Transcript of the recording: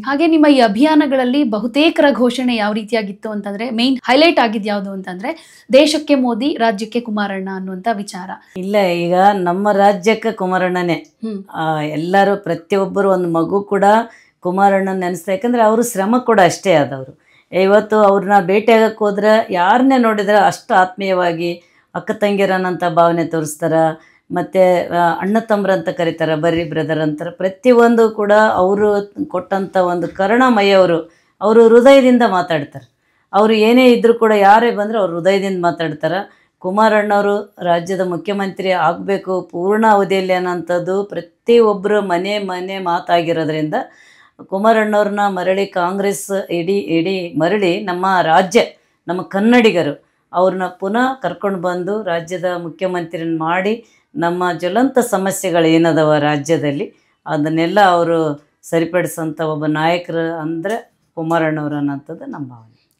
ಹಾಗೆ ನಿಮ್ಮ ಈ ಅಭಿಯಾನಗಳಲ್ಲಿ ಬಹುತೇಕರ ಘೋಷಣೆ ಯಾವ ರೀತಿಯಾಗಿತ್ತು ಅಂತಂದ್ರೆ ಮೇನ್ ಹೈಲೈಟ್ ಆಗಿದ್ ಯಾವುದು ಅಂತಂದ್ರೆ ದೇಶಕ್ಕೆ ಮೋದಿ ರಾಜ್ಯಕ್ಕೆ ಕುಮಾರಣ್ಣ ಅನ್ನುವಂತ ವಿಚಾರ. ಇಲ್ಲ, ಈಗ ನಮ್ಮ ರಾಜ್ಯಕ್ಕೆ ಕುಮಾರಣ್ಣನೇ. ಎಲ್ಲರೂ ಪ್ರತಿಯೊಬ್ಬರು ಒಂದು ಮಗು ಕೂಡ ಕುಮಾರಣ್ಣನ ನೆನೆಸ್ತಾ, ಯಾಕಂದ್ರೆ ಅವರು ಶ್ರಮ ಕೂಡ ಅಷ್ಟೇ ಆದವರು. ಇವತ್ತು ಅವ್ರನ್ನ ಭೇಟಿಯಾಗಕ್ಕೆ ಹೋದ್ರೆ ಯಾರನ್ನೇ ನೋಡಿದ್ರೆ ಅಷ್ಟು ಆತ್ಮೀಯವಾಗಿ ಅಕ್ಕ ತಂಗಿರನಂತ ಭಾವನೆ ತೋರಿಸ್ತಾರೆ. ಮತ್ತು ಅಣ್ಣ ತಮ್ಮರಂತ ಕರೀತಾರೆ, ಬರ್ರಿ ಬ್ರದರ್ ಅಂತಾರೆ. ಪ್ರತಿಯೊಂದು ಕೂಡ ಅವರು ಕೊಟ್ಟಂಥ ಒಂದು ಕರುಣಾಮಯ್ಯವರು, ಅವರು ಹೃದಯದಿಂದ ಮಾತಾಡ್ತಾರೆ. ಅವರು ಏನೇ ಇದ್ದರೂ ಕೂಡ ಯಾರೇ ಬಂದರೂ ಅವ್ರು ಹೃದಯದಿಂದ ಮಾತಾಡ್ತಾರೆ. ಕುಮಾರಣ್ಣವರು ರಾಜ್ಯದ ಮುಖ್ಯಮಂತ್ರಿ ಆಗಬೇಕು ಪೂರ್ಣ ಅವಧಿಯಲ್ಲಿ ಅನ್ನೋಂಥದ್ದು ಪ್ರತಿಯೊಬ್ಬರು ಮನೆ ಮಾತಾಗಿರೋದ್ರಿಂದ ಕುಮಾರಣ್ಣವ್ರನ್ನ ಮರಳಿ ಕಾಂಗ್ರೆಸ್ ಇಡೀ ಮರಳಿ ನಮ್ಮ ರಾಜ್ಯ, ನಮ್ಮ ಕನ್ನಡಿಗರು ಅವ್ರನ್ನ ಪುನಃ ಕರ್ಕೊಂಡು ಬಂದು ರಾಜ್ಯದ ಮುಖ್ಯಮಂತ್ರಿನ ಮಾಡಿ ನಮ್ಮ ಜ್ವಲಂತ ಸಮಸ್ಯೆಗಳು ಏನದವ ರಾಜ್ಯದಲ್ಲಿ ಅದನ್ನೆಲ್ಲ ಅವರು ಸರಿಪಡಿಸೋಂಥ ಒಬ್ಬ ನಾಯಕರು ಅಂದರೆ ಕುಮಾರಣ್ಣವ್ರು ಅನ್ನೋಂಥದ್ದು ನಮ್ಮ ಭಾವನೆ.